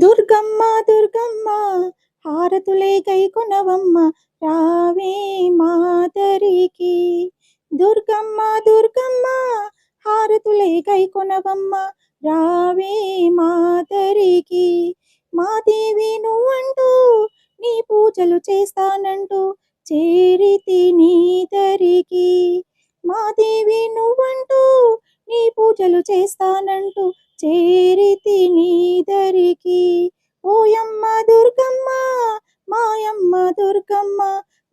దుర్గమ్మ దుర్గమ్మ హారతులే గైకొనవమ్మ రావే మాదరికి. దుర్గమ్మ దుర్గమ్మ హారతులే గైకొనవమ్మ రావే మాదరికి. మా దేవి నువ్వంటూ నీ పూజలు చేస్తానంటూ చేరితి నీ దరికి. మా దేవి నువ్వంటూ నీ పూజలు చేస్తానంటూ చేరితి నీ దరికి. ఓయమ్మ దుర్గమ్మ మాయమ్మ దుర్గమ్మ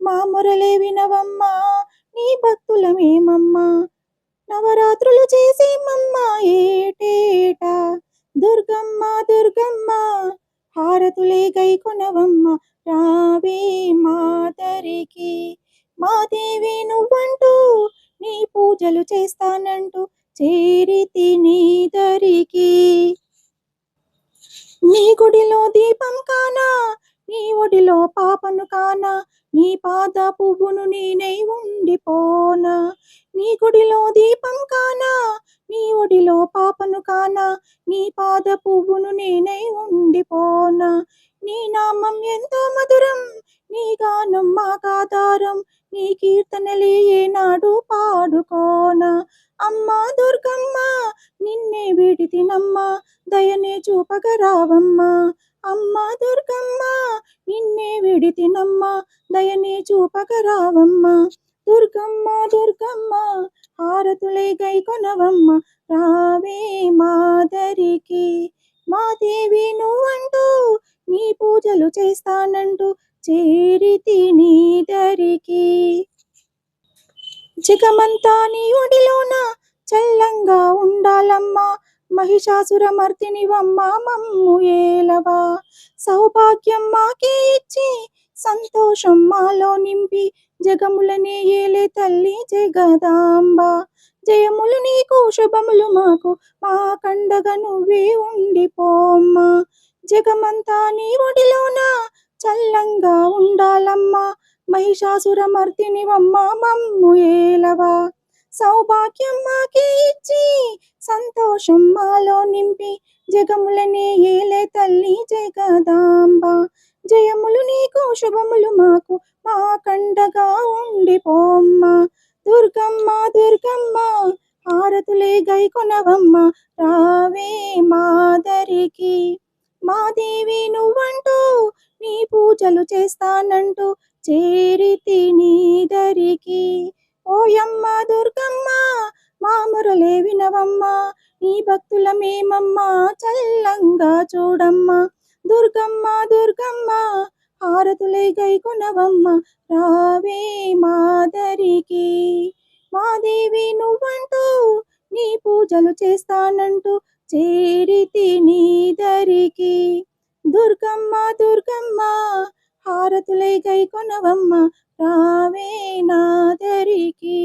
మా మొరలే వినవమ్మ నీ భక్తులమేమమ్మ. నవరాత్రులు చేసేమమ్మ ఏటేటా దుర్గమ్మ దుర్గమ్మ హారతులే గైకొనవమ్మ రావే మాదరికి. మా దేవి నువ్వంటూ నీ పూజలు చేస్తానంటూ చేరితి నీ దరికి. నీ గుడిలో దీపం కానా నీ ఒడిలో పాపను కానా నీ పాద పువ్వును నేనై ఉండిపోనా. నీ గుడిలో దీపం కానా నీ ఒడిలో పాపను కానా నీ పాద పువ్వును నేనై ఉండిపోనా. నీ నామం ఎంతో మధురం నీ గానం మాకాధారం నీ కీర్తనలే ఏనాడు పాడుకోనా. అమ్మా దుర్గమ్మ నిన్నే విడితినమ్మ దయనే చూపగరావమ్మ. అమ్మ దుర్గమ్మ నిన్నే విడితినమ్మ దయనే చూపగరావమ్మ. దుర్గమ్మ దుర్గమ్మ హారతులే గైకొనవమ్మ రావే మాదరికి. మా దేవి నువ్వంటూ నీ పూజలు చేస్తానంటూ చేరితి నీ దరికి. జగమంతా నీ ఒడిలోన చల్లంగా ఉండాలమ్మా మహిషాసుర మర్దినివమ్మ మమ్ము ఏలవా. సౌభాగ్యం మాకే ఇచ్చి సంతోషం మాలో నింపి జగములనే ఏలే తల్లి జగదాంబ. జయములు నీకు శుభములు మాకు మా కండగా నువ్వే ఉండిపోమ్మ. జగమంతా నీ ఒడిలోన చల్లంగా ఉండాలమ్మా మహిషాసుర మర్దినివమ్మ మమ్ము ఏలవా. సౌభాగ్యం మాకే ఇచ్చి సంతోషం మాలో నింపి జగములనే ఏలే తల్లి జగదాంబ. జయములు నీకు శుభములు మాకు మా కండగా ఉండిపోమ్మ. దుర్గమ్మ దుర్గమ్మ హారతులే గైకొనవమ్మ రావే మాదరికి. మా దేవి నువ్వంటూ నీ పూజలు చేస్తానంటూ చేరితి నీ దరికి. ఓయమ్మ దుర్గమ్మ మా మొరలే వినవమ్మ నీ భక్తులమేమమ్మ చల్లంగా చూడమ్మ. దుర్గమ్మ దుర్గమ్మ హారతులే గైకొనవమ్మ రావే మాదరికి. మా దేవి నువ్వంటూ నీ పూజలు చేస్తానంటూ చేరితి నీ దరికి. దుర్గమ్మ దుర్గమ్మ హారతులే గైకొనవమ్మ రావే నాదరికి.